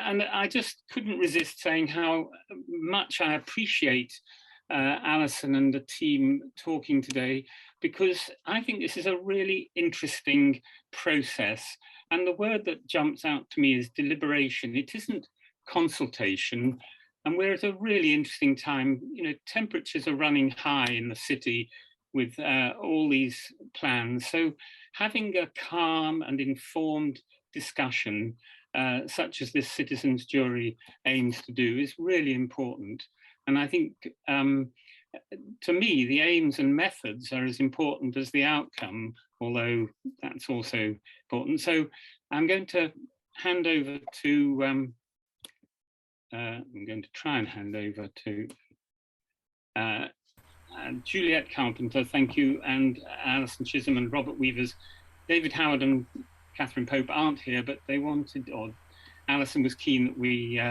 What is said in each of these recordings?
and I just couldn't resist saying how much I appreciate Alison and the team talking today, because I think this is a really interesting process. And the word that jumps out to me is deliberation. It isn't consultation. And we're at a really interesting time. You know, temperatures are running high in the city with all these plans. So having a calm and informed discussion, such as this citizens' jury aims to do, is really important. And I think, to me, the aims and methods are as important as the outcome, although that's also important. So I'm going to hand over to, I'm going to try and hand over to Juliet Carpenter, thank you, and Alison Chisholm and Robert Weavers. David Howard and Catherine Pope aren't here, but they wanted, or Alison was keen that we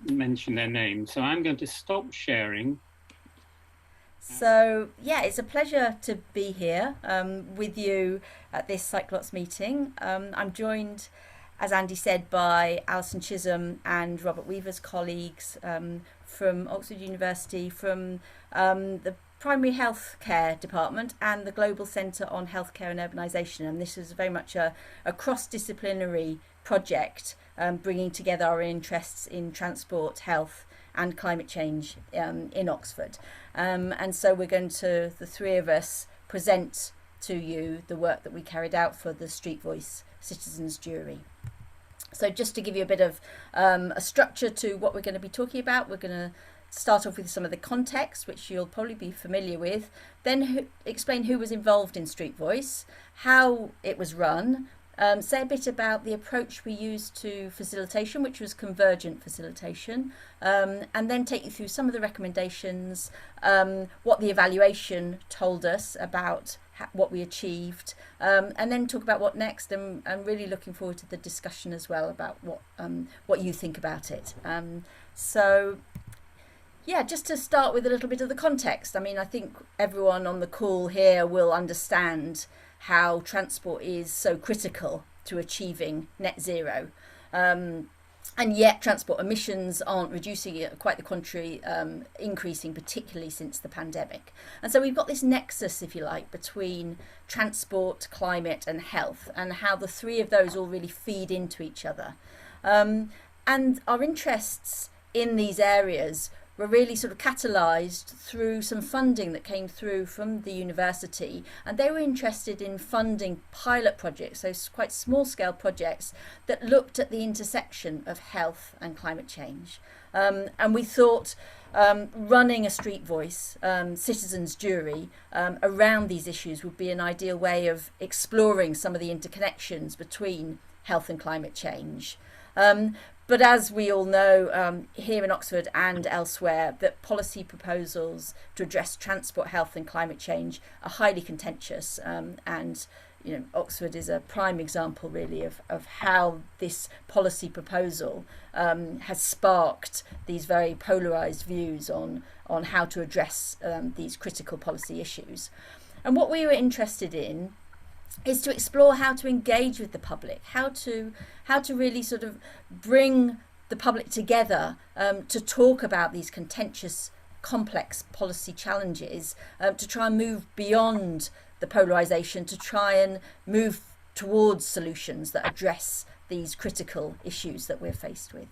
mention their names. So I'm going to stop sharing. So yeah, it's a pleasure to be here with you at this Cyclops meeting. I'm joined, as Andy said, by Alison Chisholm and Robert Weaver's colleagues from Oxford University, from the Primary Health Care Department and the Global Centre on Healthcare and Urbanisation. And this is very much a cross-disciplinary project, bringing together our interests in transport, health and climate change in Oxford. And so we're going to, the three of us, present to you the work that we carried out for the Street Voice Citizens Jury. So just to give you a bit of a structure to what we're going to be talking about, we're going to start off with some of the context, which you'll probably be familiar with, then explain who was involved in Street Voice, how it was run, say a bit about the approach we used to facilitation, which was convergent facilitation, and then take you through some of the recommendations, what the evaluation told us about what we achieved, and then talk about what next, and really looking forward to the discussion as well about what you think about it. So yeah, just to start with a little bit of the context. I mean, I think everyone on the call here will understand how transport is so critical to achieving net zero. And yet transport emissions aren't reducing, quite the contrary, increasing, particularly since the pandemic. And so we've got this nexus, if you like, between transport, climate and health, and how the three of those all really feed into each other. And our interests in these areas were really sort of catalysed through some funding that came through from the university, and they were interested in funding pilot projects, so quite small scale projects that looked at the intersection of health and climate change. And we thought running a Street Voice citizens jury around these issues would be an ideal way of exploring some of the interconnections between health and climate change. But as we all know, here in Oxford and elsewhere, that policy proposals to address transport, health and climate change are highly contentious. And you know, Oxford is a prime example really of how this policy proposal has sparked these very polarised views on how to address these critical policy issues. And what we were interested in is to explore how to engage with the public, how to really sort of bring the public together to talk about these contentious, complex policy challenges, to try and move beyond the polarisation, to try and move towards solutions that address these critical issues that we're faced with.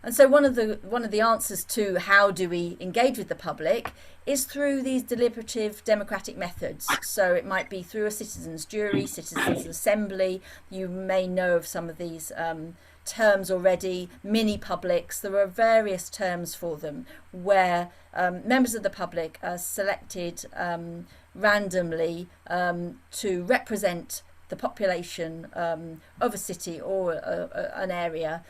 And so one of the answers to how do we engage with the public is through these deliberative democratic methods. So it might be through a citizens jury, citizens assembly. You may know of some of these terms already, mini publics. There are various terms for them where members of the public are selected randomly to represent the population of a city or an area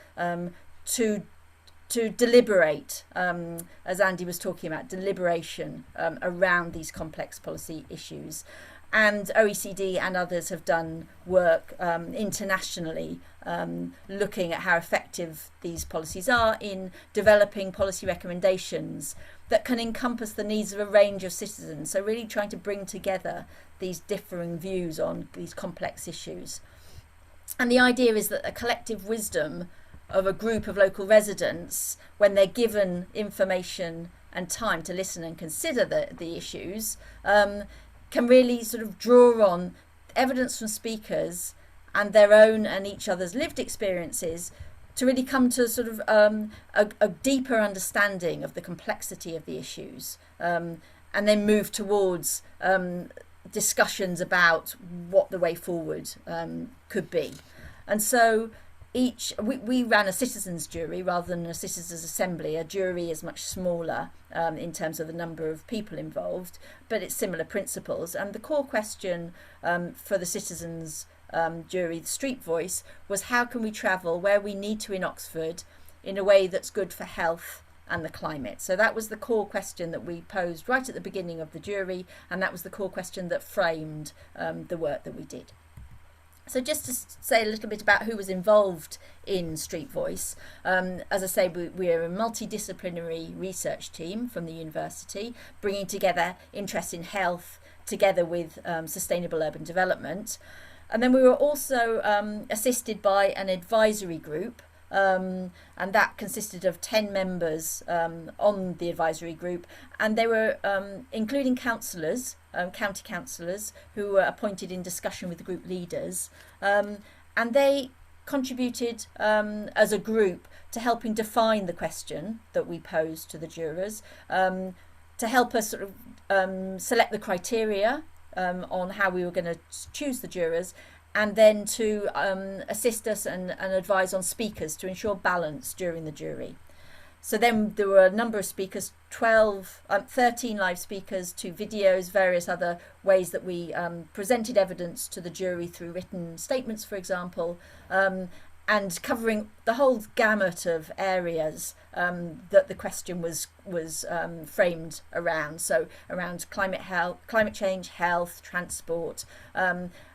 to deliberate, as Andy was talking about, deliberation around these complex policy issues. And OECD and others have done work internationally looking at how effective these policies are in developing policy recommendations that can encompass the needs of a range of citizens. So really trying to bring together these differing views on these complex issues. And the idea is that a collective wisdom of a group of local residents, when they're given information and time to listen and consider the issues, can really sort of draw on evidence from speakers and their own and each other's lived experiences to really come to sort of a deeper understanding of the complexity of the issues, and then move towards discussions about what the way forward could be. And so we ran a citizens jury rather than a citizens assembly. A jury is much smaller in terms of the number of people involved, but it's similar principles. And the core question for the citizens jury, the street voice, was how can we travel where we need to in Oxford in a way that's good for health and the climate. So that was the core question that we posed right at the beginning of the jury, and that was the core question that framed the work that we did. So just to say a little bit about who was involved in Street Voice, as I say, we're a multidisciplinary research team from the university, bringing together interest in health together with sustainable urban development. And then we were also assisted by an advisory group, and that consisted of 10 members on the advisory group, and they were including councillors, county councillors, who were appointed in discussion with the group leaders, and they contributed as a group to helping define the question that we posed to the jurors, to help us sort of select the criteria on how we were going to choose the jurors, and then to assist us and advise on speakers to ensure balance during the jury. So then there were a number of speakers, 13 live speakers, 2 videos, various other ways that we presented evidence to the jury through written statements, for example, and covering the whole gamut of areas that the question was framed around. So around climate change, health, transport.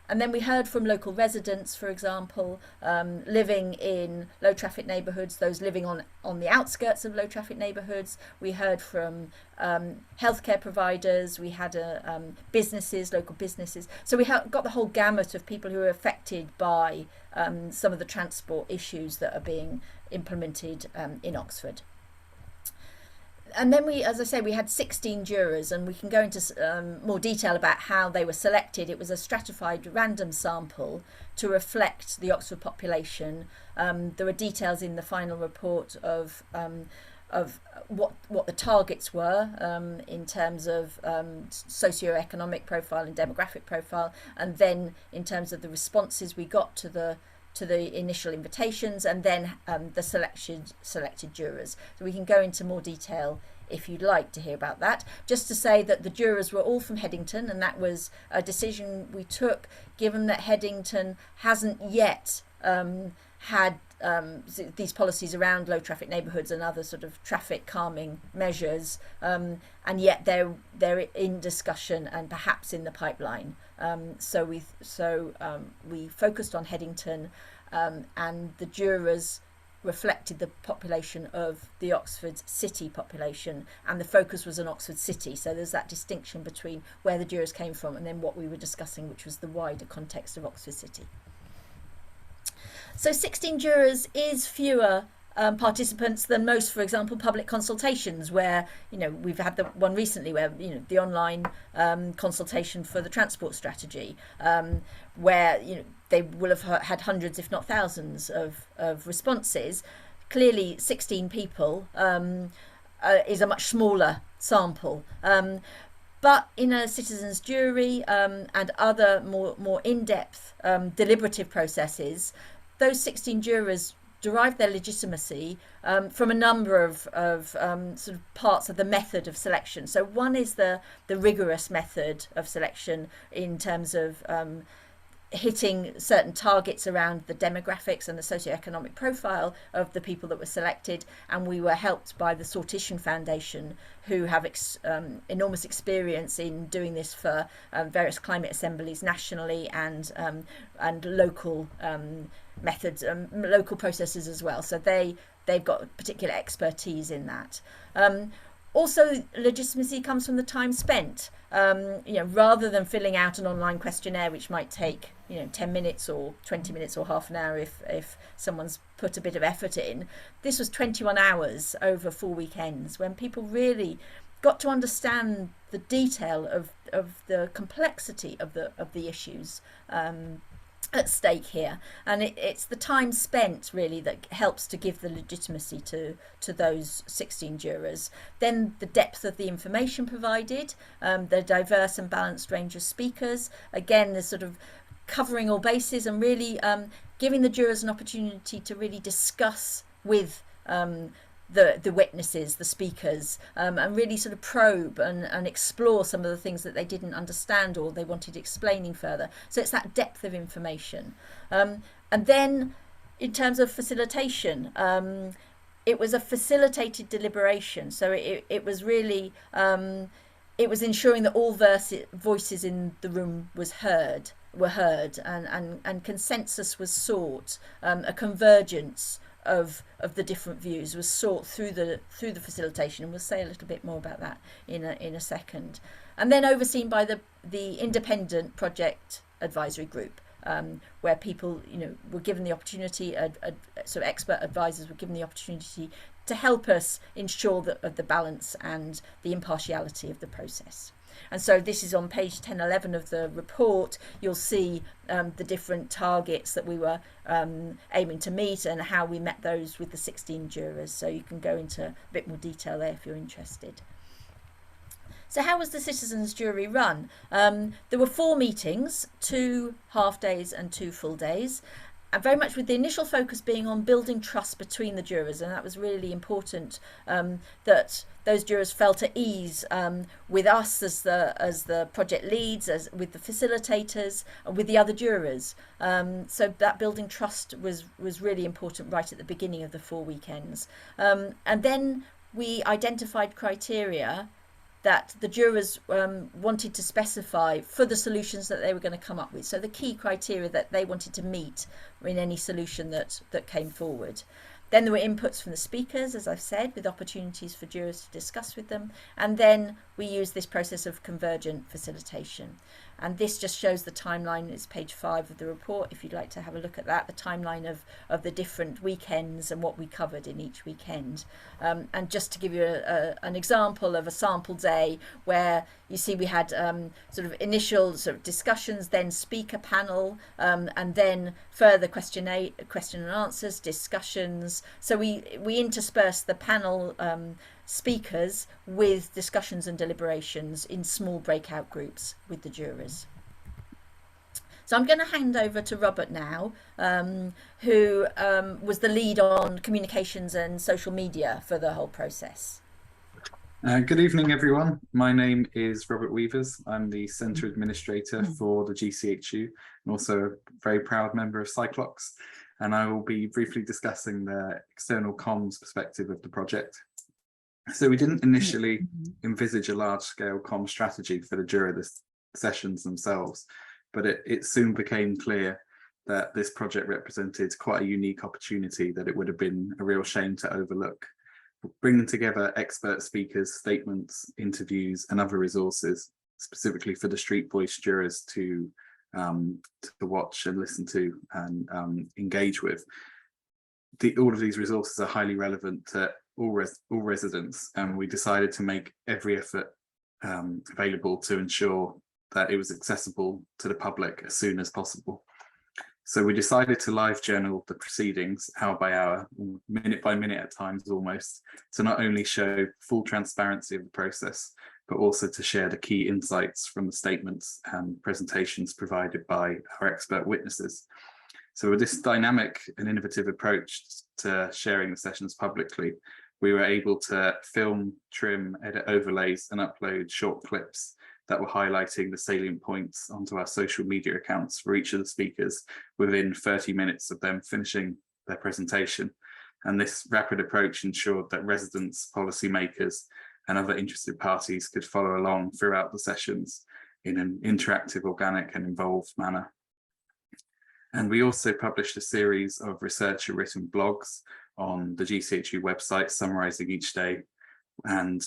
And then we heard from local residents, for example, living in low traffic neighbourhoods, those living on the outskirts of low traffic neighbourhoods. We heard from healthcare providers, we had businesses, local businesses. So we got the whole gamut of people who are affected by some of the transport issues that are being implemented in Oxford. And then as I say, we had 16 jurors, and we can go into more detail about how they were selected. It was a stratified random sample to reflect the Oxford population. There were details in the final report of what the targets were in terms of socio-economic profile and demographic profile, and then in terms of the responses we got to the initial invitations, and then the selected jurors. So we can go into more detail if you'd like to hear about that. Just to say that the jurors were all from Headington, and that was a decision we took given that Headington hasn't yet had these policies around low traffic neighbourhoods and other sort of traffic calming measures, and yet they're in discussion and perhaps in the pipeline. So we focused on Headington, and the jurors reflected the population of the Oxford City population, and the focus was on Oxford City. So there's that distinction between where the jurors came from and then what we were discussing, which was the wider context of Oxford City. So 16 jurors is fewer participants than most, for example, public consultations, where we've had the one recently where the online consultation for the transport strategy, where they will have had hundreds if not thousands of responses. Clearly 16 people is a much smaller sample, but in a citizens jury and other more in-depth deliberative processes, those 16 jurors derived their legitimacy from a number of sort of parts of the method of selection. So one is the rigorous method of selection in terms of hitting certain targets around the demographics and the socioeconomic profile of the people that were selected, and we were helped by the Sortition Foundation, who have enormous experience in doing this for various climate assemblies nationally and local methods, local processes as well. So they've got particular expertise in that. Also, legitimacy comes from the time spent. Rather than filling out an online questionnaire, which might take 10 minutes or 20 minutes or half an hour if someone's put a bit of effort in. This was 21 hours over 4 weekends when people really got to understand the detail of the complexity of the issues at stake here, and it's the time spent really that helps to give the legitimacy to those 16 jurors. Then the depth of the information provided, the diverse and balanced range of speakers, again the sort of covering all bases and really giving the jurors an opportunity to really discuss with the witnesses, the speakers, and really sort of probe and explore some of the things that they didn't understand or they wanted explaining further. So it's that depth of information. And then in terms of facilitation, it was a facilitated deliberation. So it was really, it was ensuring that all voices in the room were heard and consensus was sought, a convergence of the different views was sought through the facilitation, and we'll say a little bit more about that in a second. And then overseen by the independent project advisory group, where people were given the opportunity, so expert advisors were given the opportunity to help us ensure the balance and the impartiality of the process. And so this is on page 1011 of the report. You'll see the different targets that we were aiming to meet and how we met those with the 16 jurors. So you can go into a bit more detail there if you're interested. So how was the citizens jury run? There were 4 meetings, 2 half days and 2 full days. And very much with the initial focus being on building trust between the jurors, and that was really important, that those jurors felt at ease with us as the project leads, as with the facilitators, and with the other jurors. So that building trust was really important right at the beginning of the 4 weekends. And then we identified criteria that the jurors wanted to specify for the solutions that they were going to come up with. So the key criteria that they wanted to meet in any solution that came forward. Then there were inputs from the speakers, as I've said, with opportunities for jurors to discuss with them. And then we used this process of convergent facilitation. And this just shows the timeline. It's page 5 of the report, if you'd like to have a look at that, the timeline of the different weekends and what we covered in each weekend. And just to give you an example of a sample day where you see we had sort of initial sort of discussions, then speaker panel, and then further question and answers, discussions. So we interspersed the panel speakers with discussions and deliberations in small breakout groups with the jurors. So I'm going to hand over to Robert now, who was the lead on communications and social media for the whole process. Good evening, everyone. My name is Robert Weavers. I'm the Centre Administrator for the GCHU and also a very proud member of Cyclox. And I will be briefly discussing the external comms perspective of the project. So we didn't initially envisage a large-scale comm strategy for the juror sessions themselves, but it soon became clear that this project represented quite a unique opportunity that it would have been a real shame to overlook. Bringing together expert speakers, statements, interviews, and other resources, specifically for the street voice jurors to watch and listen to and engage with. All of these resources are highly relevant to all residents, and we decided to make every effort available to ensure that it was accessible to the public as soon as possible. So we decided to live journal the proceedings hour by hour, minute by minute at times almost, to not only show full transparency of the process, but also to share the key insights from the statements and presentations provided by our expert witnesses. So with this dynamic and innovative approach to sharing the sessions publicly, we were able to film, trim, edit overlays, and upload short clips that were highlighting the salient points onto our social media accounts for each of the speakers within 30 minutes of them finishing their presentation. And this rapid approach ensured that residents, policymakers, and other interested parties could follow along throughout the sessions in an interactive, organic, and involved manner. And we also published a series of researcher-written blogs on the GCHU website summarising each day, And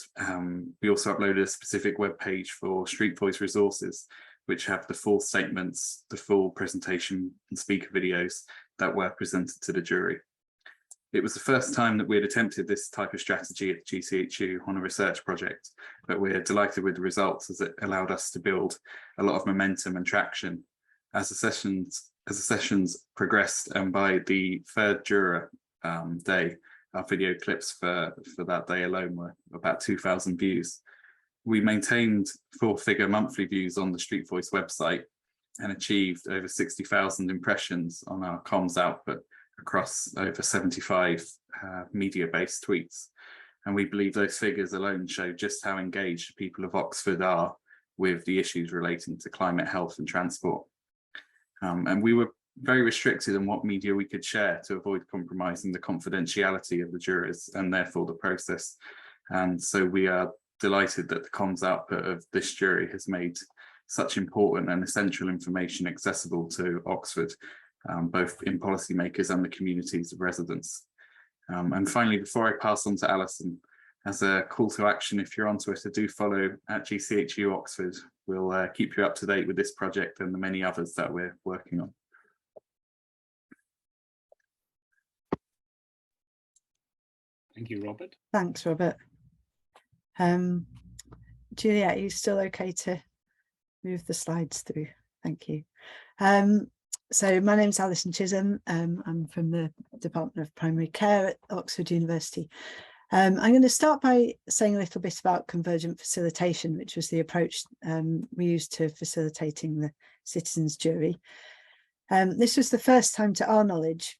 we also uploaded a specific web page for Street Voice resources, which have the full statements, the full presentation and speaker videos that were presented to the jury. It was the first time that we had attempted this type of strategy at GCHU on a research project, but we're delighted with the results, as it allowed us to build a lot of momentum and traction as the sessions progressed. And by the third juror day, our video clips for that day alone were about 2,000 views. We maintained 4-figure monthly views on the Street Voice website and achieved over 60,000 impressions on our comms output across over 75 media-based tweets. And we believe those figures alone show just how engaged people of Oxford are with the issues relating to climate, health and transport. And we were very restricted on what media we could share to avoid compromising the confidentiality of the jurors and therefore the process. And so we are delighted that the comms output of this jury has made such important and essential information accessible to Oxford, both in policymakers and the communities of residents. And finally, before I pass on to Alison, as a call to action, if you're on Twitter, do follow at GCHU Oxford. We'll keep you up to date with this project and the many others that we're working on. Thank you, Robert. Thanks, Robert. Juliet, are you still okay to move the slides through? Thank you. So my name's Alison Chisholm. I'm from the Department of Primary Care at Oxford University. I'm going to start by saying a little bit about convergent facilitation, which was the approach we used to facilitating the citizens' jury. This was the first time, to our knowledge,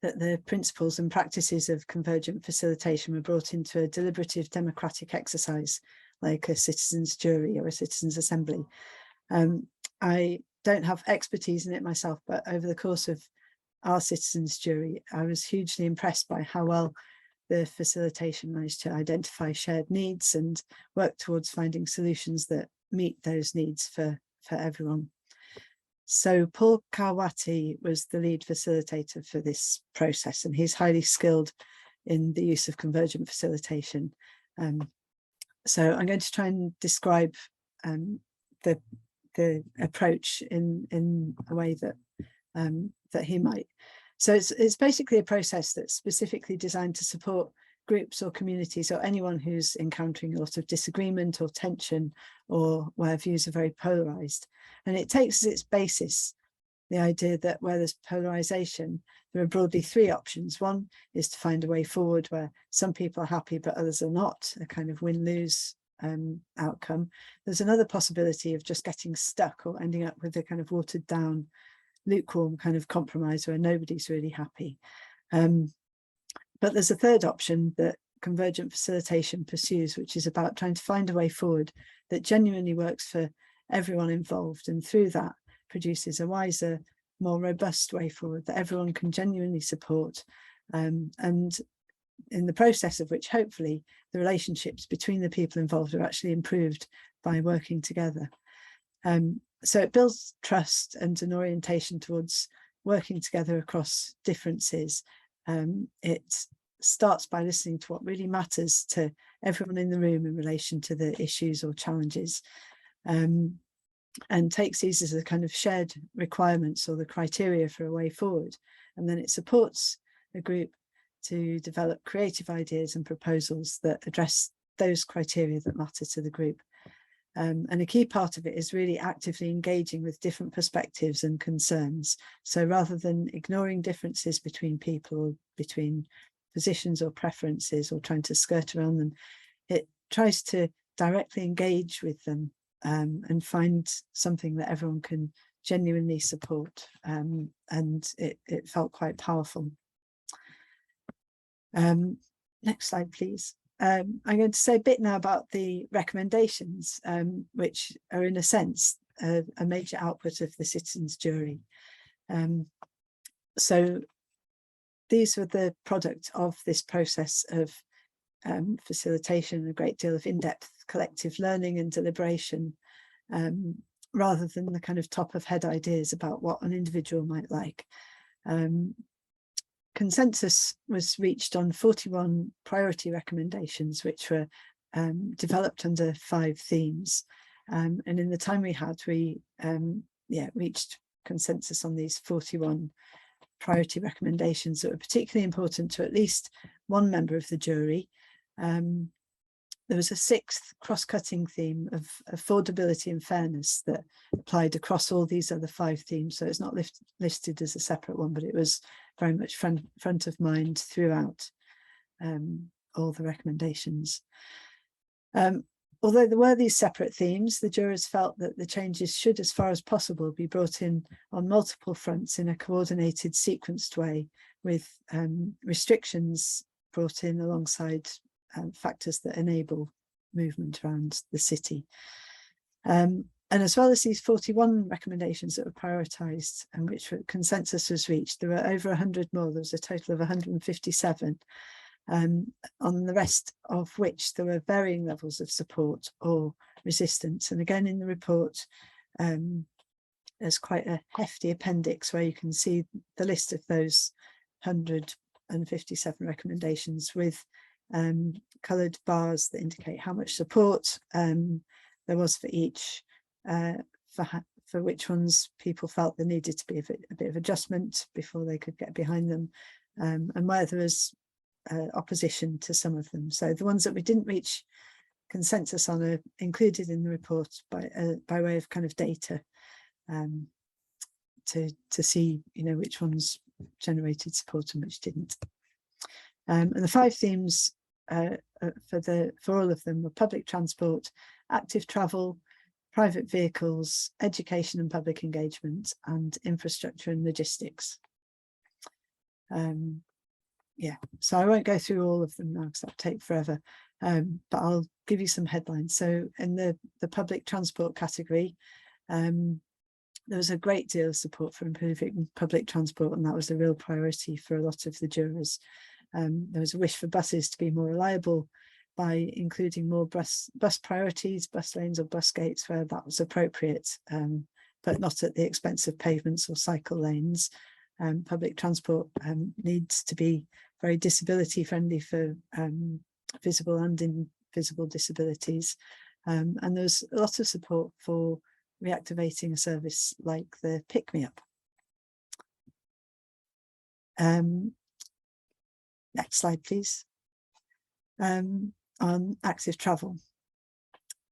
that the principles and practices of convergent facilitation were brought into a deliberative democratic exercise, like a citizens' jury or a citizens' assembly. I don't have expertise in it myself, but over the course of our citizens' jury, I was hugely impressed by how well the facilitation managed to identify shared needs and work towards finding solutions that meet those needs for everyone. So Paul Kawati was the lead facilitator for this process, and he's highly skilled in the use of convergent facilitation. So I'm going to try and describe the approach in a way that that he might. So it's basically a process that's specifically designed to support groups or communities or anyone who's encountering a lot of disagreement or tension, or where views are very polarized. And it takes as its basis the idea that where there's polarization, there are broadly 3 options. One is to find a way forward where some people are happy but others are not, a kind of win-lose outcome. There's another possibility of just getting stuck or ending up with a kind of watered down, lukewarm kind of compromise where nobody's really happy. But there's a third option that convergent facilitation pursues, which is about trying to find a way forward that genuinely works for everyone involved, and through that produces a wiser, more robust way forward that everyone can genuinely support, and in the process of which hopefully the relationships between the people involved are actually improved by working together. So it builds trust and an orientation towards working together across differences. It starts by listening to what really matters to everyone in the room in relation to the issues or challenges, and takes these as a kind of shared requirements or the criteria for a way forward. And then it supports a group to develop creative ideas and proposals that address those criteria that matter to the group. And a key part of it is really actively engaging with different perspectives and concerns. So rather than ignoring differences between people, between positions or preferences, or trying to skirt around them, it tries to directly engage with them and find something that everyone can genuinely support. And it felt quite powerful. Next slide, please. I'm going to say a bit now about the recommendations, which are in a sense a major output of the citizens' jury. So these were the product of this process of facilitation, a great deal of in-depth collective learning and deliberation, rather than the kind of top of head ideas about what an individual might like. consensus was reached on 41 priority recommendations, which were developed under 5 themes. And in the time we had, we reached consensus on these 41 priority recommendations that were particularly important to at least one member of the jury. There was a 6th cross-cutting theme of affordability and fairness that applied across all these other 5 themes. So it's not listed as a separate one, but it was very much front of mind throughout all the recommendations. Although there were these separate themes, the jurors felt that the changes should, as far as possible, be brought in on multiple fronts in a coordinated, sequenced way, with restrictions brought in alongside factors that enable movement around the city. And as well as these 41 recommendations that were prioritised and which consensus was reached, there were over 100 more. There was a total of 157, on the rest of which there were varying levels of support or resistance. And again, in the report, there's quite a hefty appendix where you can see the list of those 157 recommendations with coloured bars that indicate how much support there was for each, for which ones people felt there needed to be a bit of adjustment before they could get behind them, and where there was opposition to some of them. So the ones that we didn't reach consensus on are included in the report by way of kind of data, to see, you know, which ones generated support and which didn't. And the 5 themes for all of them were public transport, active travel, private vehicles, education and public engagement, and infrastructure and logistics. So I won't go through all of them now because that'll take forever, but I'll give you some headlines. So in the public transport category, there was a great deal of support for improving public transport, and that was a real priority for a lot of the jurors. There was a wish for buses to be more reliable by including more bus priorities, bus lanes or bus gates where that was appropriate, but not at the expense of pavements or cycle lanes. Public transport needs to be very disability friendly for visible and invisible disabilities. And there's a lot of support for reactivating a service like the Pick Me Up. Next slide, please. On active travel.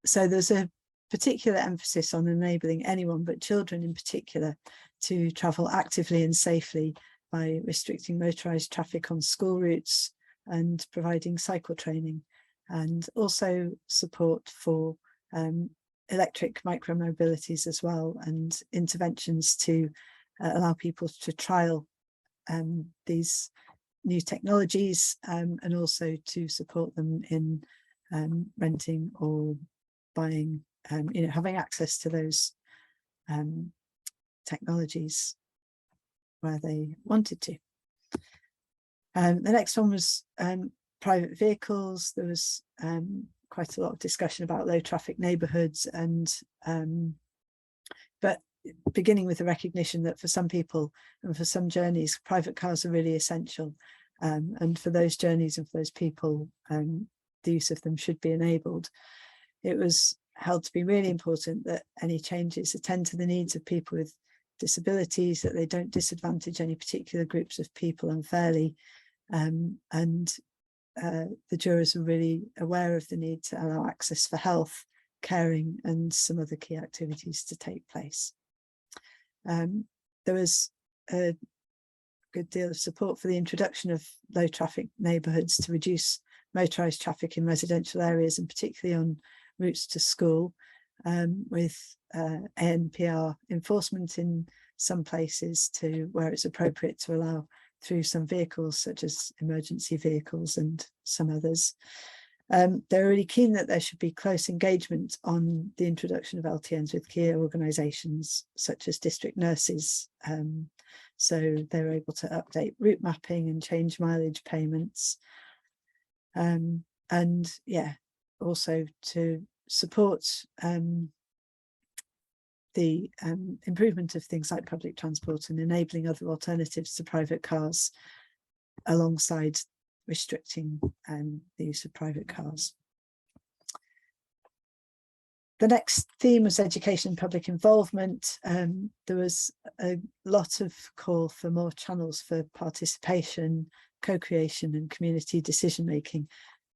So there's a particular emphasis on enabling anyone, but children in particular, to travel actively and safely by restricting motorised traffic on school routes and providing cycle training, and also support for electric micromobilities as well, and interventions to allow people to trial these new technologies, and also to support them in renting or buying, having access to those technologies where they wanted to. The next one was private vehicles. There was quite a lot of discussion about low traffic neighbourhoods, and but beginning with the recognition that for some people and for some journeys, private cars are really essential, and for those journeys and for those people, the use of them should be enabled. It was held to be really important that any changes attend to the needs of people with disabilities, that they don't disadvantage any particular groups of people unfairly, and the jurors were really aware of the need to allow access for health, caring and some other key activities to take place. There was a good deal of support for the introduction of low traffic neighbourhoods to reduce motorised traffic in residential areas, and particularly on routes to school, with ANPR enforcement in some places to where it's appropriate to allow through some vehicles such as emergency vehicles and some others. They're really keen that there should be close engagement on the introduction of LTNs with key organisations such as district nurses, so they're able to update route mapping and change mileage payments, and also to support the improvement of things like public transport and enabling other alternatives to private cars, alongside restricting the use of private cars. The next theme was education and public involvement. There was a lot of call for more channels for participation, co-creation and community decision-making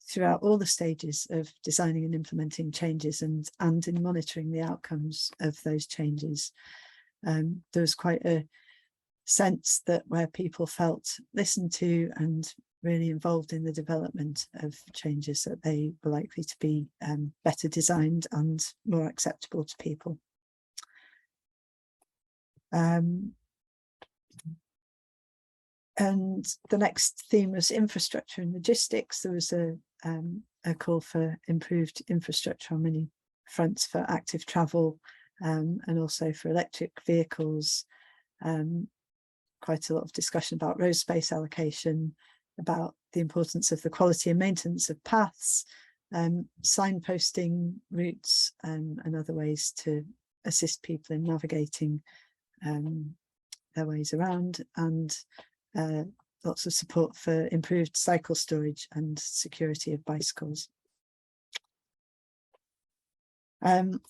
throughout all the stages of designing and implementing changes and in monitoring the outcomes of those changes. There was quite a sense that where people felt listened to and really involved in the development of changes, that they were likely to be better designed and more acceptable to people. And the next theme was infrastructure and logistics. There was a call for improved infrastructure on many fronts for active travel and also for electric vehicles. Quite a lot of discussion about road space allocation, about the importance of the quality and maintenance of paths, signposting routes and other ways to assist people in navigating their ways around, and lots of support for improved cycle storage and security of bicycles.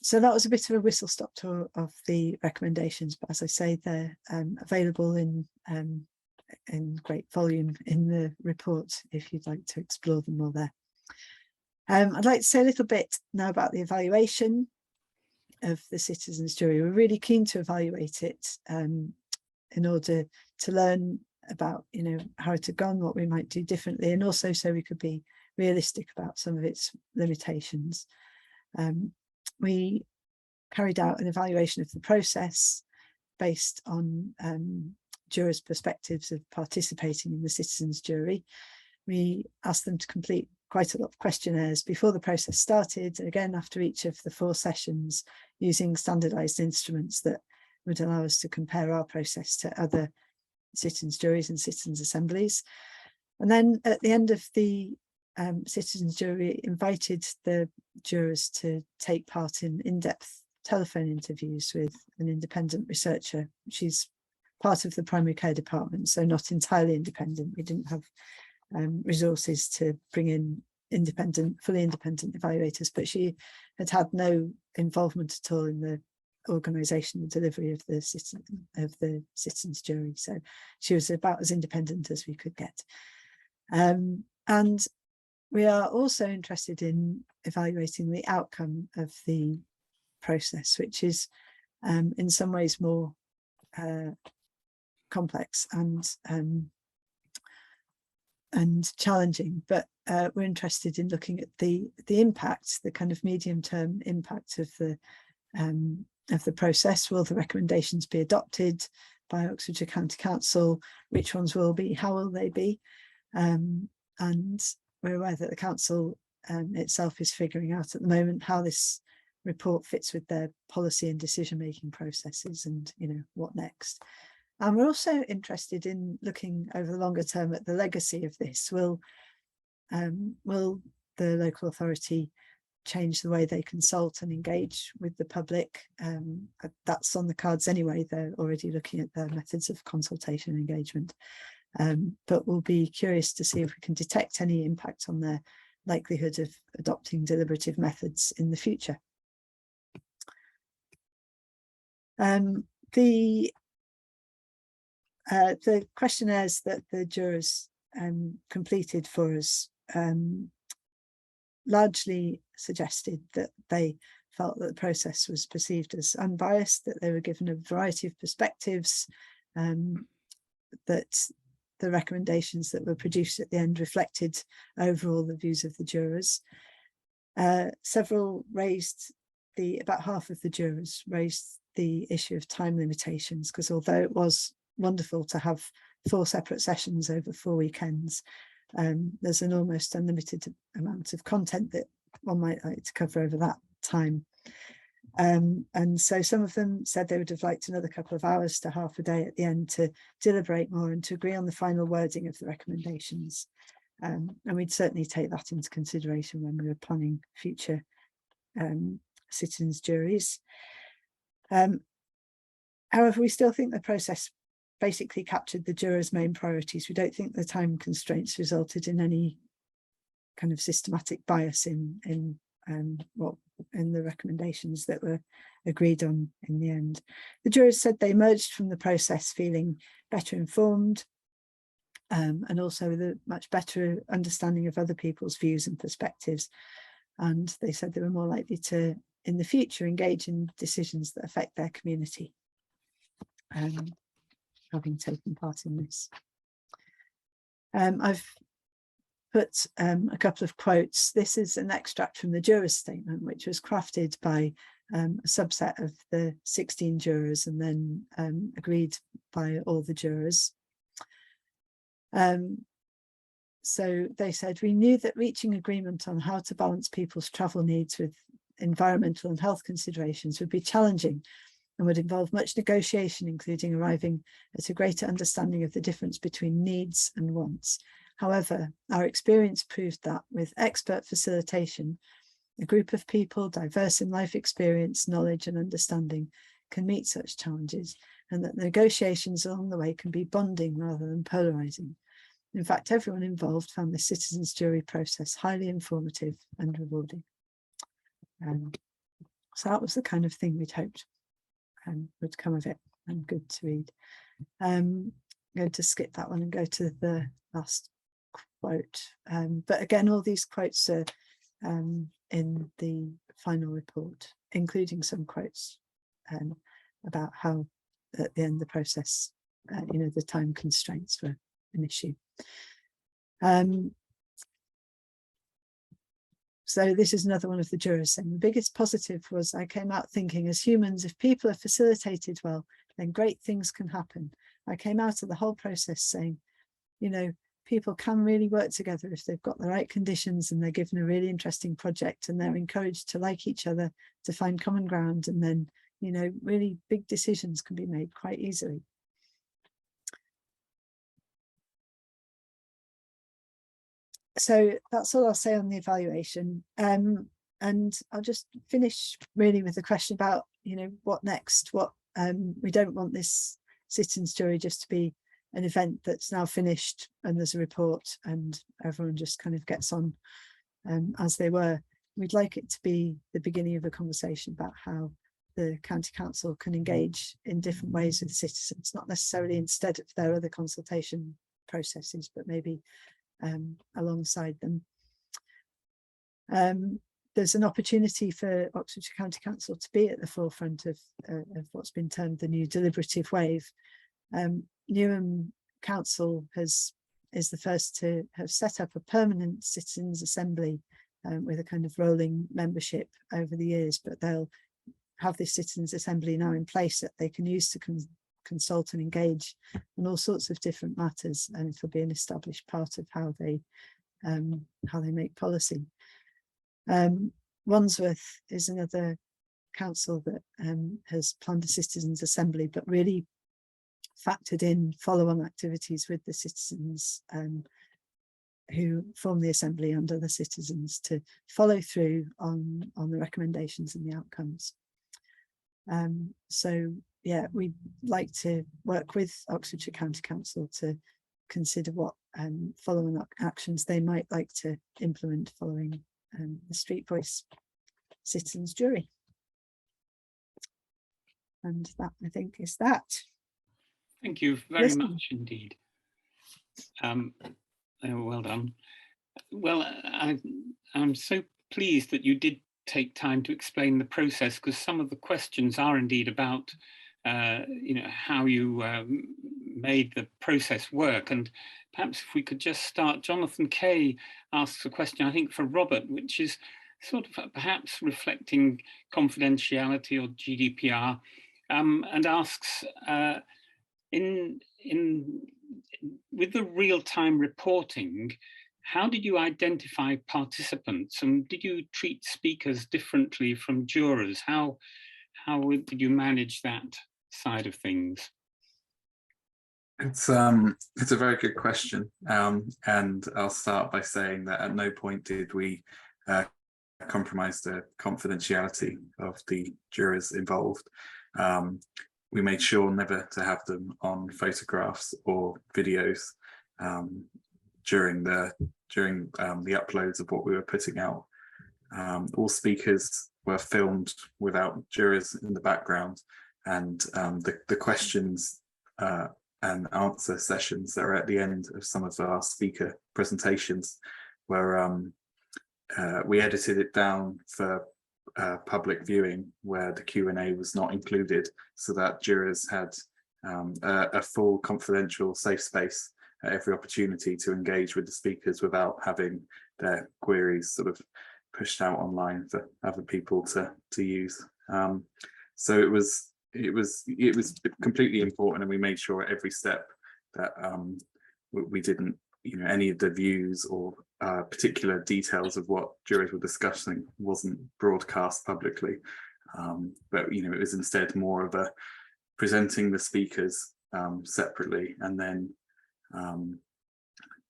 So that was a bit of a whistle-stop tour of the recommendations, but as I say, they're available in great volume in the report if you'd like to explore them more there. I'd like to say a little bit now about the evaluation of the citizens' jury. We're really keen to evaluate it in order to learn about, how it had gone, what we might do differently, and also so we could be realistic about some of its limitations. We carried out an evaluation of the process based on jurors' perspectives of participating in the citizens' jury. We asked them to complete quite a lot of questionnaires before the process started, again after each of the 4 sessions, using standardised instruments that would allow us to compare our process to other citizens' juries and citizens' assemblies. And then at the end of the citizens' jury, invited the jurors to take part in in-depth telephone interviews with an independent researcher. She's part of the primary care department, so not entirely independent. We didn't have resources to bring in fully independent evaluators, but she had no involvement at all in the organisation and delivery of the citizens' jury. So she was about as independent as we could get. And we are also interested in evaluating the outcome of the process, which is in some ways more complex and challenging, but we're interested in looking at the impact, the kind of medium-term impact of the process. Will the recommendations be adopted by Oxfordshire County Council? Which ones will be? How will they be? And we're aware that the council itself is figuring out at the moment how this report fits with their policy and decision-making processes, and what next. And we're also interested in looking over the longer term at the legacy of this. Will the local authority change the way they consult and engage with the public? That's on the cards anyway. They're already looking at their methods of consultation and engagement. But we'll be curious to see if we can detect any impact on their likelihood of adopting deliberative methods in the future. The questionnaires that the jurors completed for us largely suggested that they felt that the process was perceived as unbiased, that they were given a variety of perspectives, that the recommendations that were produced at the end reflected overall the views of the jurors. About half of the jurors raised the issue of time limitations, because although it was wonderful to have 4 separate sessions over 4 weekends, there's an almost unlimited amount of content that one might like to cover over that time. And so some of them said they would have liked another couple of hours to half a day at the end to deliberate more and to agree on the final wording of the recommendations. And we'd certainly take that into consideration when we were planning future citizens' juries. However, we still think the process basically captured the jurors' main priorities. We don't think the time constraints resulted in any kind of systematic bias in the recommendations that were agreed on in the end. The jurors said they emerged from the process feeling better informed, and also with a much better understanding of other people's views and perspectives. And they said they were more likely to, in the future, engage in decisions that affect their community, having taken part in this. I've put a couple of quotes. This is an extract from the jurors' statement, which was crafted by a subset of the 16 jurors and then agreed by all the jurors. So they said, we knew that reaching agreement on how to balance people's travel needs with environmental and health considerations would be challenging and would involve much negotiation, including arriving at a greater understanding of the difference between needs and wants. However, our experience proved that with expert facilitation, a group of people diverse in life experience, knowledge and understanding can meet such challenges, and that negotiations along the way can be bonding rather than polarizing. In fact, everyone involved found the citizens' jury process highly informative and rewarding. So that was the kind of thing we'd hoped would come of it, and good to read. I'm going to skip that one and go to the last quote. But again, all these quotes are in the final report, including some quotes about how at the end of the process, the time constraints were an issue. So this is another one of the jurors saying, the biggest positive was I came out thinking, as humans, if people are facilitated well, then great things can happen. I came out of the whole process saying, people can really work together if they've got the right conditions and they're given a really interesting project and they're encouraged to like each other, to find common ground, and then, really big decisions can be made quite easily. So that's all I'll say on the evaluation. And I'll just finish really with a question about, what next? We don't want this citizens' jury just to be an event that's now finished and there's a report and everyone just kind of gets on as they were. We'd like it to be the beginning of a conversation about how the county council can engage in different ways with citizens, not necessarily instead of their other consultation processes, but maybe alongside them. There's an opportunity for Oxfordshire County Council to be at the forefront of what's been termed the new deliberative wave. Newham Council is the first to have set up a permanent citizens' assembly with a kind of rolling membership over the years, but they'll have this citizens' assembly now in place that they can use to consult and engage on all sorts of different matters, and it'll be an established part of how they make policy. Wandsworth is another council that has planned a citizens' assembly, but really factored in follow-on activities with the citizens who form the assembly and other citizens to follow through on the recommendations and the outcomes. So yeah, we'd like to work with Oxfordshire County Council to consider what following actions they might like to implement following the Street Voice citizens' jury. And that, I think, is that. Thank you very much indeed. Well done. Well, I'm so pleased that you did take time to explain the process, because some of the questions are indeed about how you made the process work. And perhaps if we could just start, Jonathan Kay asks a question, I think for Robert, which is sort of perhaps reflecting confidentiality or GDPR, and asks, with the real-time reporting, how did you identify participants, and did you treat speakers differently from jurors? How did you manage that side of things? It's a very good question, and I'll start by saying that at no point did we compromise the confidentiality of the jurors involved. we made sure never to have them on photographs or videos during the uploads of what we were putting out. All speakers were filmed without jurors in the background, and the questions and answer sessions that are at the end of some of our speaker presentations were we edited it down for public viewing, where the Q&A was not included, so that jurors had a full confidential safe space at every opportunity to engage with the speakers without having their queries sort of pushed out online for other people to use. So it was completely important, and we made sure at every step that we didn't, any of the views or particular details of what jurors were discussing wasn't broadcast publicly, but it was instead more of a presenting the speakers separately, and then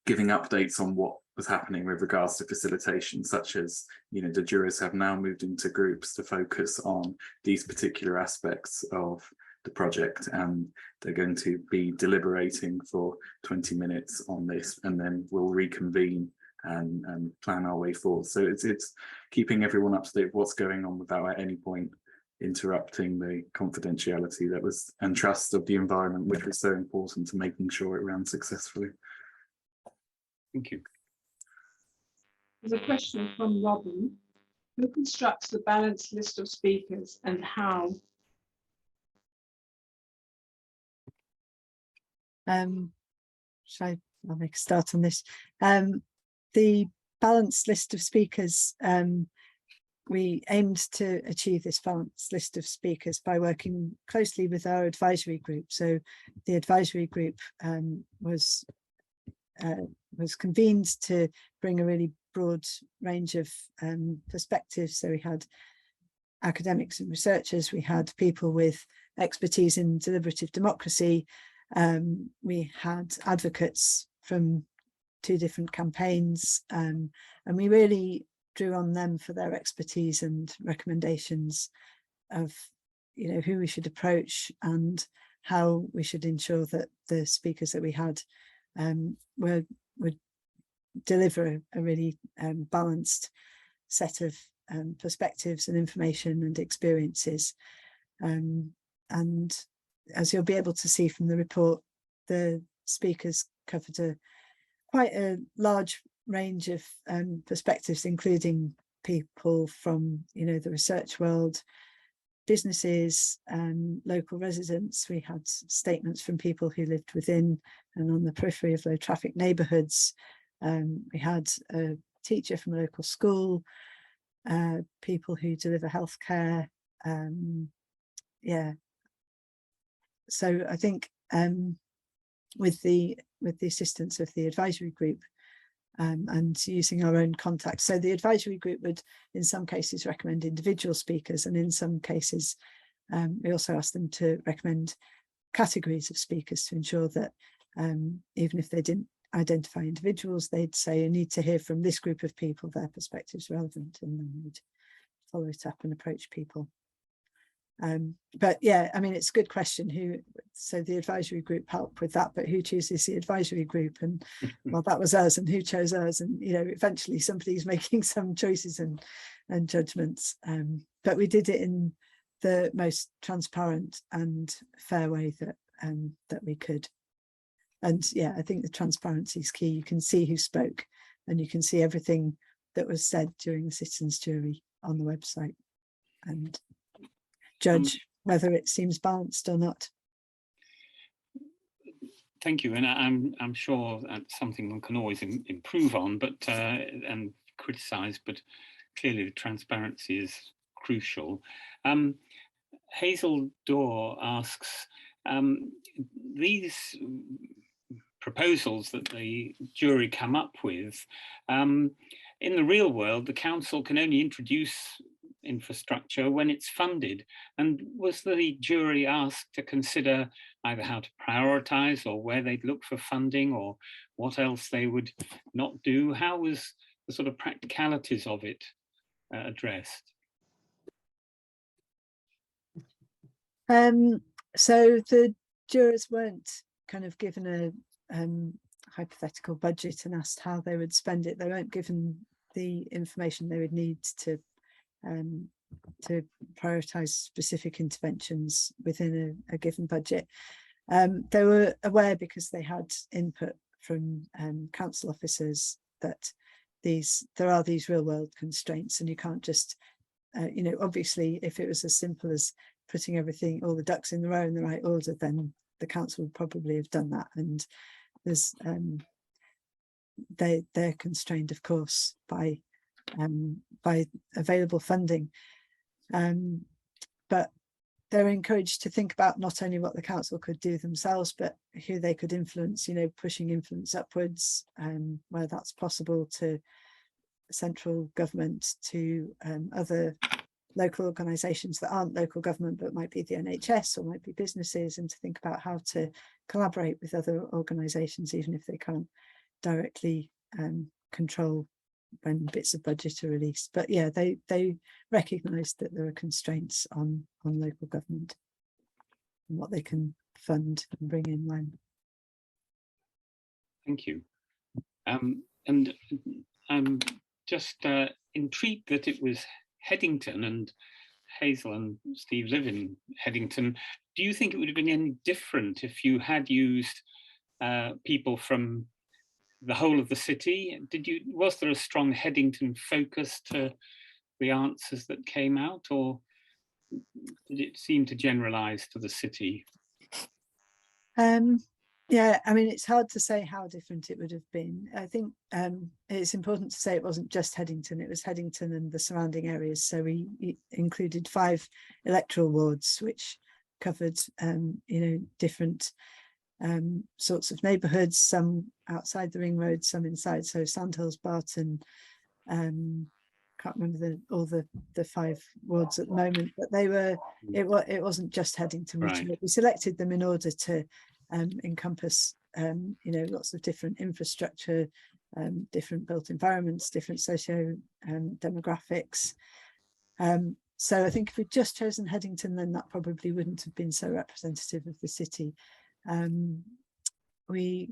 giving updates on what was happening with regards to facilitation, such as the jurors have now moved into groups to focus on these particular aspects of the project, and they're going to be deliberating for 20 minutes on this, and then we'll reconvene and plan our way forward. So it's keeping everyone up to date with what's going on without at any point interrupting the confidentiality that was and trust of the environment, which was so important to making sure it ran successfully. Thank you. There's a question from Robin. Who constructs the balanced list of speakers and how? I'll make a start on this. The balanced list of speakers, we aimed to achieve this balanced list of speakers by working closely with our advisory group. So the advisory group was convened to bring a really broad range of perspectives. So we had academics and researchers, we had people with expertise in deliberative democracy, we had advocates from 2 different campaigns, and we really drew on them for their expertise and recommendations of who we should approach and how we should ensure that the speakers that we had would deliver a really balanced set of perspectives and information and experiences. And as you'll be able to see from the report, the speakers covered quite a large range of perspectives, including people from the research world, businesses, and local residents. We had statements from people who lived within and on the periphery of low traffic neighbourhoods. We had a teacher from a local school, people who deliver healthcare. So I think with the assistance of the advisory group and using our own contacts. So the advisory group would in some cases recommend individual speakers, and in some cases we also asked them to recommend categories of speakers to ensure that even if they didn't identify individuals, they'd say you need to hear from this group of people, their perspectives relevant, and then we'd follow it up and approach people. But yeah, I mean, it's a good question. So the advisory group helped with that, but who chooses the advisory group? And well, that was us, and who chose us? And eventually somebody's making some choices and judgments. But we did it in the most transparent and fair way that we could. And yeah, I think the transparency is key. You can see who spoke, and you can see everything that was said during the citizens' jury on the website, and judge whether it seems balanced or not. Thank you, and I'm sure that's something one can always improve on, but and criticise. But clearly, the transparency is crucial. Hazel Dorr asks, these proposals that the jury come up with, in the real world, the council can only introduce infrastructure when it's funded. And was the jury asked to consider either how to prioritise or where they'd look for funding or what else they would not do? How was the sort of practicalities of it addressed? So the jurors weren't kind of given a hypothetical budget and asked how they would spend it. They weren't given the information they would need to prioritise specific interventions within a given budget. They were aware, because they had input from council officers, that there are these real world constraints, and you can't just obviously if it was as simple as putting all the ducks in the row in the right order, then the council would probably have done that. And there's they're constrained, of course, by available funding, but they're encouraged to think about not only what the council could do themselves, but who they could influence, pushing influence upwards, where that's possible, to central government, to other local organisations that aren't local government but might be the NHS or might be businesses, and to think about how to collaborate with other organisations, even if they can't directly control when bits of budget are released. But yeah, they recognised that there are constraints on local government and what they can fund and bring in when. Thank you. And I'm just intrigued that it was Headington, and Hazel and Steve live in Headington. Do you think it would have been any different if you had used people from the whole of the city? Was there a strong Headington focus to the answers that came out, or did it seem to generalise to the city? Yeah, I mean, it's hard to say how different it would have been. I think it's important to say it wasn't just Headington, it was Headington and the surrounding areas. So we included 5 electoral wards, which covered, different sorts of neighbourhoods, some outside the ring road, some inside. So Sandhills, Barton, can't remember all the 5 wards at the moment, but it wasn't just Headington. Right. We selected them in order to encompass lots of different infrastructure, different built environments, different socio demographics. So I think if we'd just chosen Headington, then that probably wouldn't have been so representative of the city. We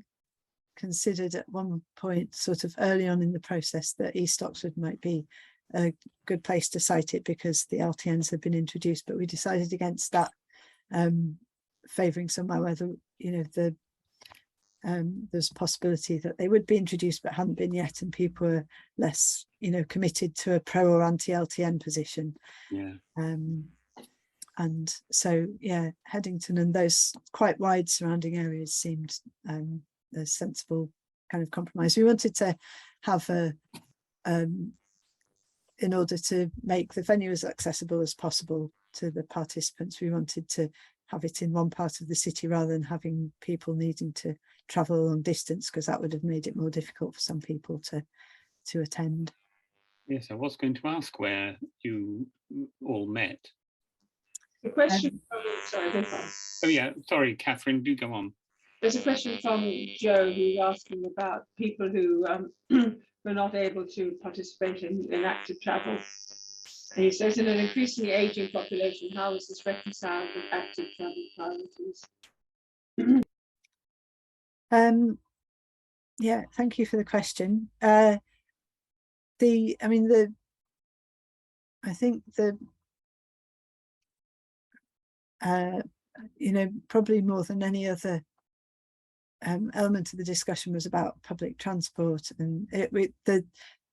considered at one point, sort of early on in the process, that East Oxford might be a good place to site it because the LTNs had been introduced, but we decided against that, favouring somewhere where there's a possibility that they would be introduced but hadn't been yet, and people were less committed to a pro or anti-LTN position. Yeah. And so yeah, Headington and those quite wide surrounding areas seemed a sensible kind of compromise. We wanted to have in order to make the venue as accessible as possible to the participants, we wanted to have it in one part of the city rather than having people needing to travel a long distance, because that would have made it more difficult for some people to attend. Yes, I was going to ask where you all met. The question sorry, oh yeah, sorry, Catherine, do go on. There's a question from Joe who's asking about people who were not able to participate in active travel. And he says, in an increasingly aging population, how is this reconciled with active travel priorities? Yeah, thank you for the question. Probably more than any other element of the discussion was about public transport, and the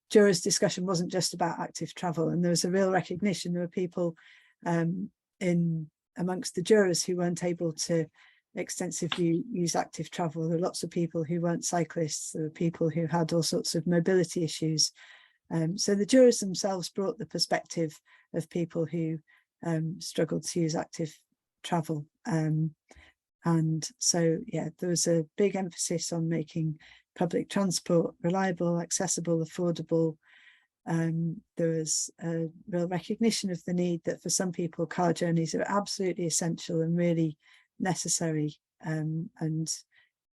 jurors' discussion wasn't just about active travel, and there was a real recognition there were people amongst the jurors who weren't able to extensively use active travel. There were lots of people who weren't cyclists, there were people who had all sorts of mobility issues. So the jurors themselves brought the perspective of people who struggled to use active travel. And so, yeah, there was a big emphasis on making public transport reliable, accessible, affordable. There was a real recognition of the need that for some people, car journeys are absolutely essential and really necessary. And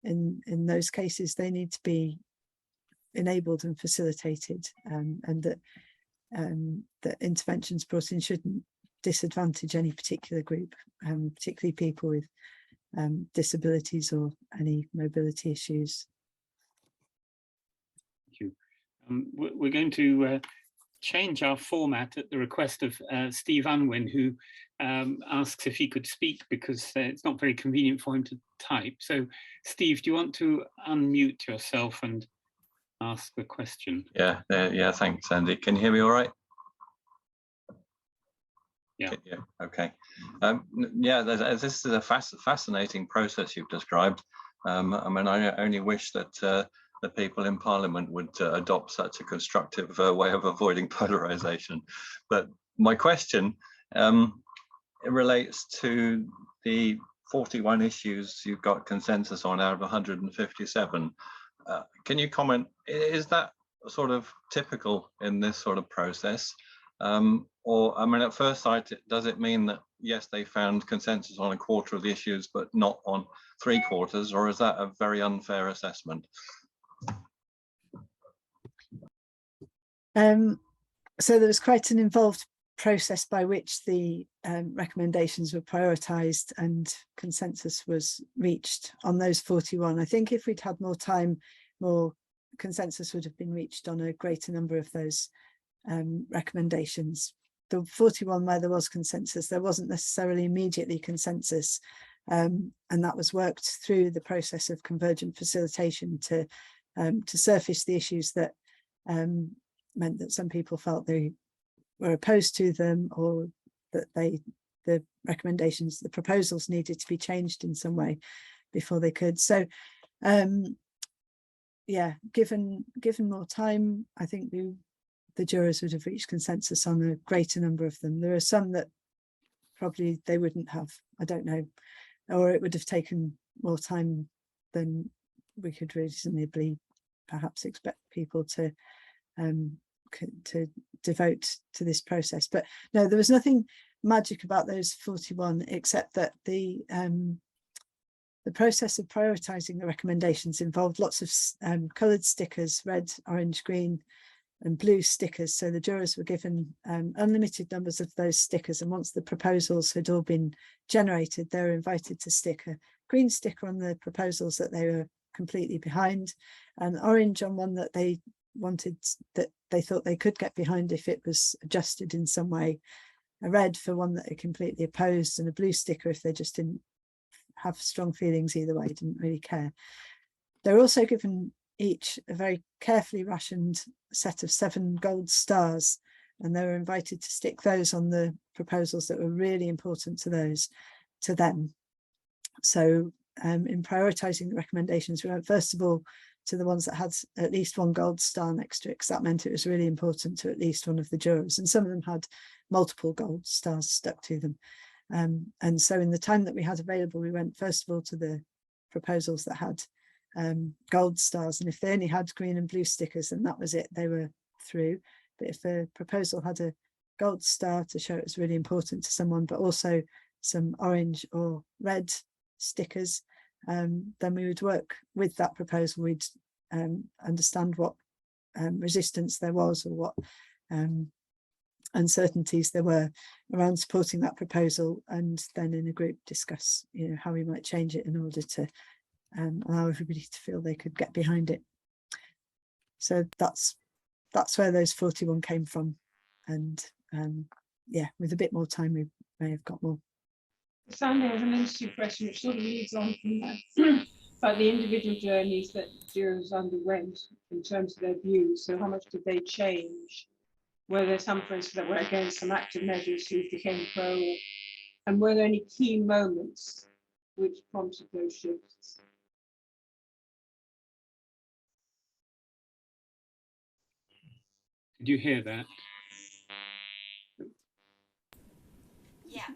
in those cases, they need to be enabled and facilitated, and that interventions brought in shouldn't disadvantage any particular group, particularly people with disabilities or any mobility issues. Thank you. We're going to change our format at the request of Steve Unwin, who asks if he could speak because it's not very convenient for him to type. So, Steve, do you want to unmute yourself and ask the question? Yeah, thanks, Andy. Can you hear me all right? Yeah. Okay. Yeah, this is a fascinating process you've described. I mean, I only wish that the people in Parliament would adopt such a constructive way of avoiding polarization. But my question it relates to the 41 issues you've got consensus on out of 157. Can you comment, is that sort of typical in this sort of process? Or, I mean, at first sight, does it mean that, yes, they found consensus on a quarter of the issues, but not on 3/4, or is that a very unfair assessment? So there was quite an involved process by which the recommendations were prioritised and consensus was reached on those 41. I think if we'd had more time, more consensus would have been reached on a greater number of those recommendations. The 41 where there was consensus, there wasn't necessarily immediately consensus, and that was worked through the process of convergent facilitation to surface the issues that meant that some people felt they were opposed to them, or that the recommendations, the proposals needed to be changed in some way before they could. So yeah, given more time, I think the jurors would have reached consensus on a greater number of them. There are some that probably they wouldn't have, I don't know, or it would have taken more time than we could reasonably perhaps expect people to devote to this process. But no, there was nothing magic about those 41, except that the process of prioritising the recommendations involved lots of coloured stickers, red, orange, green and blue stickers. So the jurors were given unlimited numbers of those stickers, and once the proposals had all been generated, they were invited to stick a green sticker on the proposals that they were completely behind, and orange on one that they wanted, that they thought they could get behind if it was adjusted in some way, a red for one that they completely opposed, and a blue sticker if they just didn't have strong feelings either way, didn't really care. They were also given each a very carefully rationed set of 7 gold stars, and they were invited to stick those on the proposals that were really important to them. So in prioritising the recommendations, we went first of all to the ones that had at least 1 gold star next to it, because that meant it was really important to at least one of the jurors, and some of them had multiple gold stars stuck to them. And so in the time that we had available, we went first of all to the proposals that had gold stars, and if they only had green and blue stickers, then that was it, they were through. But if a proposal had a gold star to show it was really important to someone, but also some orange or red stickers, then we would work with that proposal. We'd understand what resistance there was, or what uncertainties there were around supporting that proposal, and then in a group discuss, you know, how we might change it in order to allow everybody to feel they could get behind it. So that's where those 41 came from, and yeah, with a bit more time we may have got more. Sandra has an interesting question which sort of leads on from that, about the individual journeys that jurors underwent in terms of their views. So how much did they change? Were there some, for instance, that were against some active measures who became pro? And were there any key moments which prompted those shifts? Did you hear that? Yeah,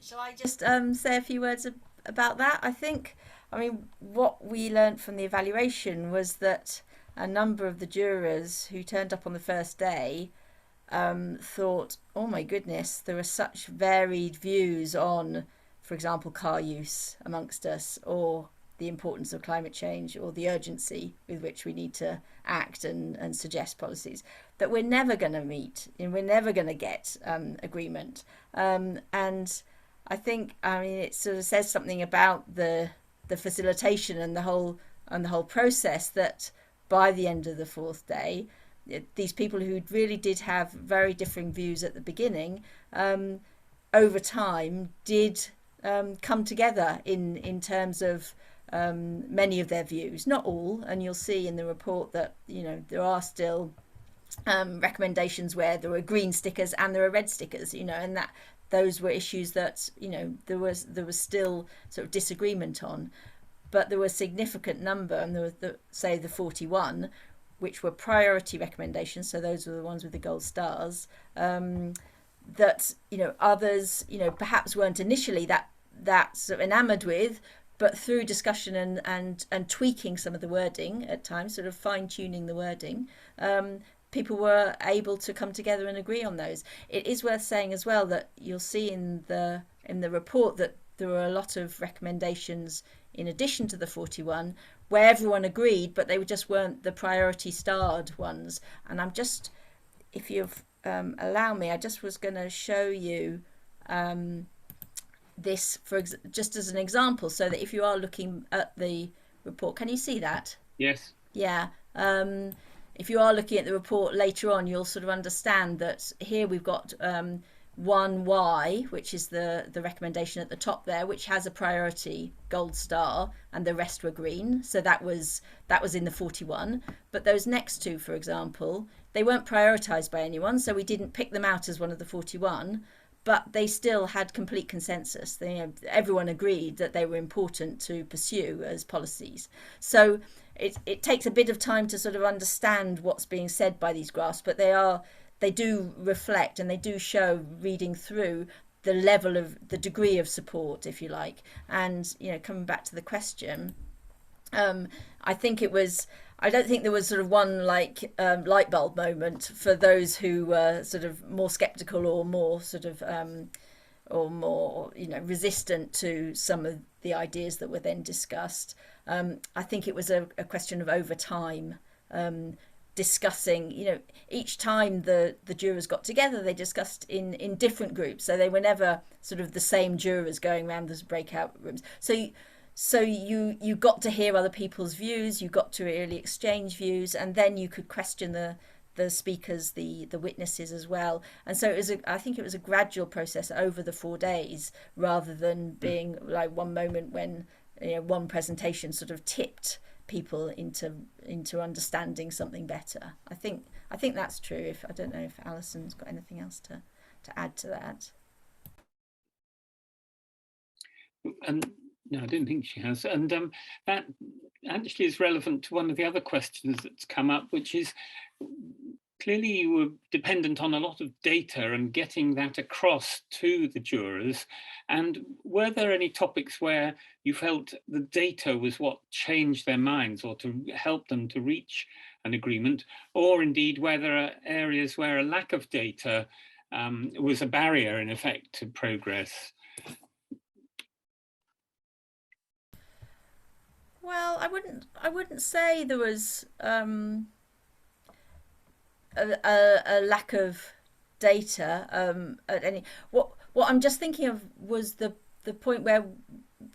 shall I just say a few words about that? I mean, what we learned from the evaluation was that a number of the jurors who turned up on the first day thought, oh my goodness, there are such varied views on, for example, car use amongst us, or the importance of climate change or the urgency with which we need to act and suggest policies, that we're never going to meet and we're never going to get agreement. And I think, I mean, it sort of says something about the facilitation and the whole process, that by the end of the fourth day, these people who really did have very differing views at the beginning, over time did come together in terms of many of their views, not all. And you'll see in the report that, you know, there are still recommendations where there were green stickers and there are red stickers, you know, and that those were issues that, you know, there was still sort of disagreement on. But there were a significant number, and there was say the 41, which were priority recommendations, so those were the ones with the gold stars, that, you know, others, you know, perhaps weren't initially that sort of enamored with, but through discussion and tweaking some of the wording at times, sort of fine-tuning the wording, people were able to come together and agree on those. It is worth saying as well that you'll see in the report that there were a lot of recommendations in addition to the 41 where everyone agreed, but they just weren't the priority starred ones. And I'm just, if you allow me, I just was going to show you this just as an example, so that if you are looking at the report, can you see that? Yes. Yeah. If you are looking at the report later on, you'll sort of understand that here we've got 1Y, which is the recommendation at the top there, which has a priority gold star, and the rest were green. So that was in the 41. But those next two, for example, they weren't prioritized by anyone, so we didn't pick them out as one of the 41, but they still had complete consensus. Everyone agreed that they were important to pursue as policies. So it takes a bit of time to sort of understand what's being said by these graphs, but they do reflect, and they do show, reading through, the level of, the degree of support, if you like. And, you know, coming back to the question, I don't think there was sort of one light bulb moment for those who were sort of more skeptical or more sort of or more, you know, resistant to some of the ideas that were then discussed. I think it was a question of over time, discussing, you know, each time the jurors got together, they discussed in different groups, so they were never sort of the same jurors going around those breakout rooms. So you got to hear other people's views, you got to really exchange views, and then you could question the speakers, the witnesses as well. And so I think it was a gradual process over the 4 days, rather than being like one moment when, you know, one presentation sort of tipped people into understanding something better. I think that's true. I don't know if Alison's got anything else to add to that. No, I don't think she has. And that actually is relevant to one of the other questions that's come up, which is, clearly you were dependent on a lot of data and getting that across to the jurors. And were there any topics where you felt the data was what changed their minds, or to help them to reach an agreement? Or indeed, were there areas where a lack of data was a barrier, in effect, to progress? Well, I wouldn't say there was a lack of data at any. What I'm just thinking of was the point where,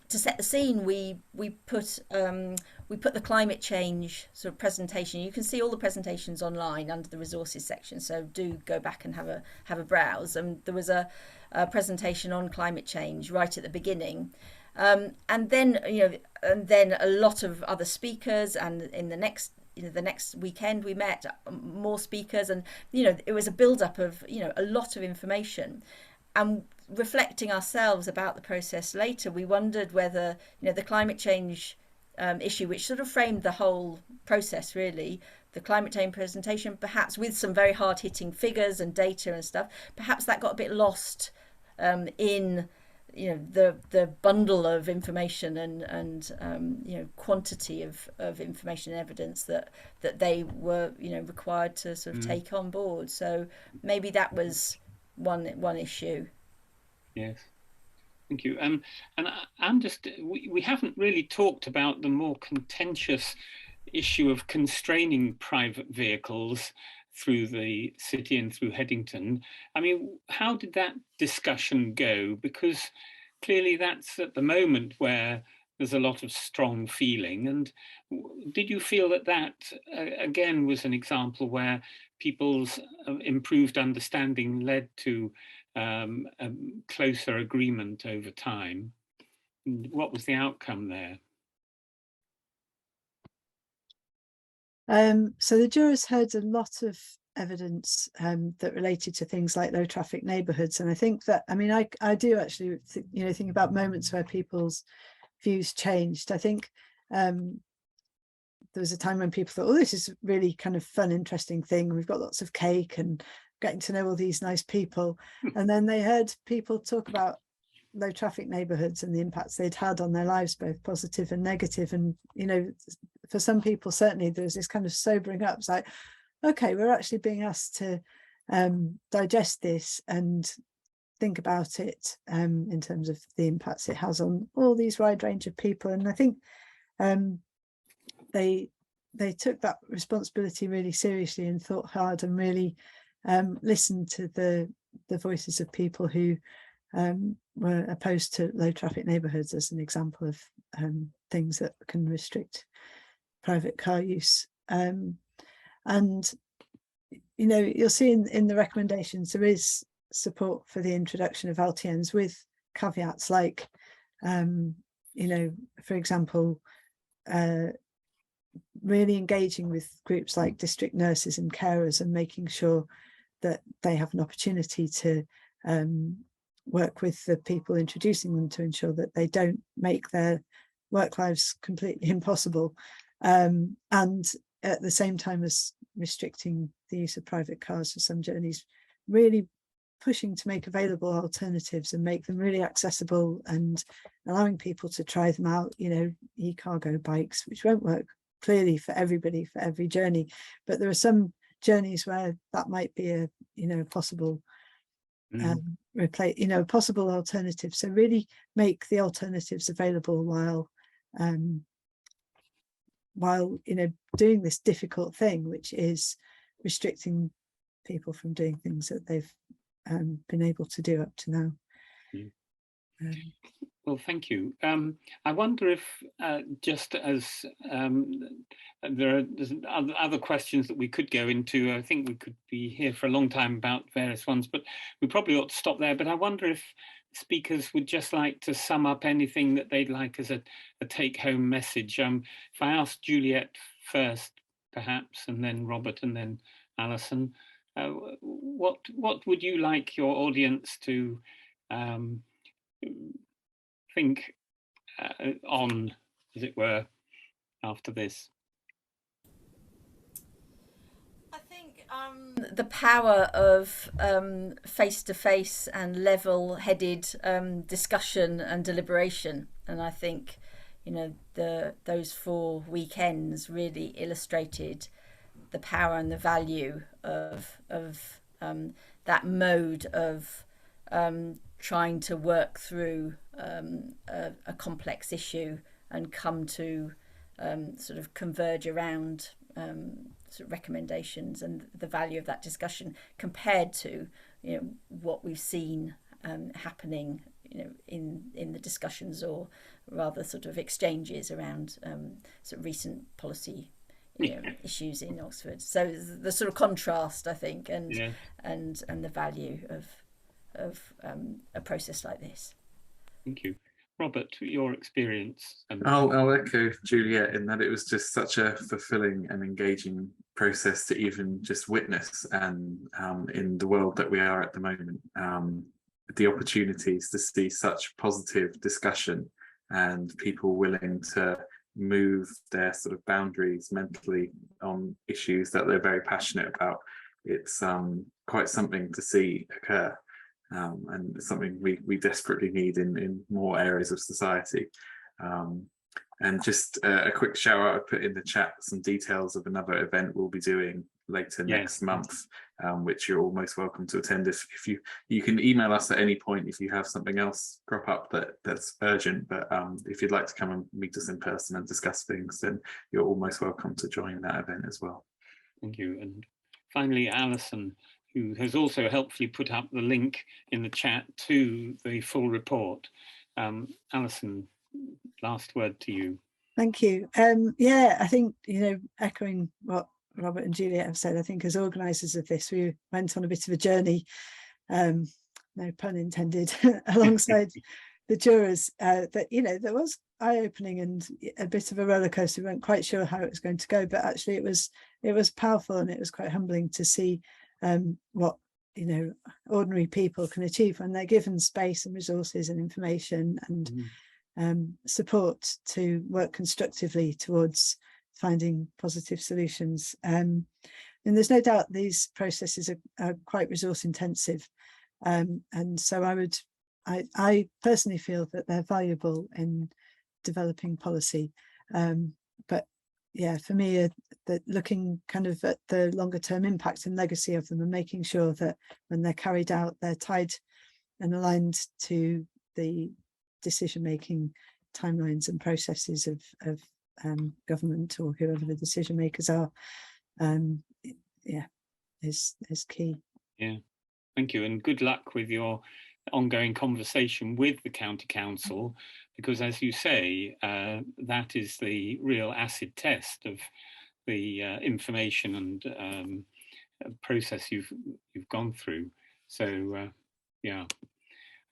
to set the scene, we put the climate change sort of presentation. You can see all the presentations online under the resources section, so do go back and have a browse. And there was a presentation on climate change right at the beginning. And then a lot of other speakers, and in the next weekend we met more speakers, and, you know, it was a build-up of, you know, a lot of information. And reflecting ourselves about the process later, we wondered whether, you know, the climate change issue, which sort of framed the whole process really, the climate change presentation, perhaps with some very hard-hitting figures and data and stuff, perhaps that got a bit lost in, you know, the bundle of information and you know, quantity of information and evidence that they were, you know, required to sort of take on board. So maybe that was one issue. Yes. Thank you. And I'm just, we haven't really talked about the more contentious issue of constraining private vehicles through the city and through Headington. I mean, how did that discussion go? Because clearly that's at the moment where there's a lot of strong feeling. And did you feel that that, again, was an example where people's improved understanding led to a closer agreement over time? What was the outcome there? So the jurors heard a lot of evidence that related to things like low traffic neighbourhoods, and I think that, I mean, I do actually think about moments where people's views changed. I think there was a time when people thought, oh, this is really kind of fun, interesting thing, we've got lots of cake and getting to know all these nice people. And then they heard people talk about low traffic neighbourhoods and the impacts they'd had on their lives, both positive and negative. And, you know, for some people, certainly there's this kind of sobering up. It's like, okay, we're actually being asked to digest this and think about it in terms of the impacts it has on all these wide range of people. And I think they took that responsibility really seriously and thought hard and really listened to the voices of people who were opposed to low traffic neighbourhoods as an example of things that can restrict private car use. And, you know, you'll see in the recommendations, there is support for the introduction of LTNs with caveats like, you know, for example, really engaging with groups like district nurses and carers and making sure that they have an opportunity to work with the people introducing them to ensure that they don't make their work lives completely impossible, and at the same time as restricting the use of private cars for some journeys, really pushing to make available alternatives and make them really accessible and allowing people to try them out. You know, e-cargo bikes, which won't work clearly for everybody for every journey, but there are some journeys where that might be a, you know, possible replace, you know, possible alternative. So really make the alternatives available while you know, doing this difficult thing, which is restricting people from doing things that they've been able to do up to now. Well, thank you. I wonder if just as there's other questions that we could go into. I think we could be here for a long time about various ones, but we probably ought to stop there. But I wonder if speakers would just like to sum up anything that they'd like as a take-home message. If I ask Juliet first, perhaps, and then Robert, and then Alison, what would you like your audience to think on, as it were, after this? I think the power of face-to-face and level-headed discussion and deliberation, and I think, you know, those 4 weekends really illustrated the power and the value of that mode of trying to work through a complex issue and come to sort of converge around sort of recommendations, and the value of that discussion compared to, you know, what we've seen happening, you know, in the discussions, or rather sort of exchanges around sort of recent policy, you know, issues in Oxford. So the sort of contrast, I think, and the value of a process like this. Thank you. Robert, your experience. I'll echo Juliet in that it was just such a fulfilling and engaging process to even just witness, and in the world that we are at the moment, the opportunities to see such positive discussion and people willing to move their sort of boundaries mentally on issues that they're very passionate about. It's quite something to see occur. And something we desperately need in more areas of society. And just a quick shout out, I put in the chat some details of another event we'll be doing later next month, which you're all most welcome to attend. If you can email us at any point if you have something else crop up that's urgent, but if you'd like to come and meet us in person and discuss things, then you're all most welcome to join that event as well. Thank you. And finally, Alison, who has also helpfully put up the link in the chat to the full report. Alison, last word to you. Thank you. Yeah, I think, echoing what Robert and Juliet have said, I think as organisers of this, we went on a bit of a journey, no pun intended, alongside the jurors, that, there was eye-opening and a bit of a roller coaster. We weren't quite sure how it was going to go, but actually it was powerful, and it was quite humbling to see what ordinary people can achieve when they're given space and resources and information and support to work constructively towards finding positive solutions. And there's no doubt these processes are quite resource intensive, and so I personally feel that they're valuable in developing policy, but yeah, for me, that looking kind of at the longer term impact and legacy of them, and making sure that when they're carried out, they're tied and aligned to the decision-making timelines and processes of government, or whoever the decision makers are, is key. Yeah, thank you, and good luck with your ongoing conversation with the County Council, because as you say, that is the real acid test of the information and process you've gone through. So yeah,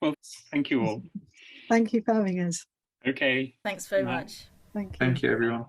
well, thank you all. Thank you for having us. Okay. Thanks very much. Thank you. Thank you, everyone.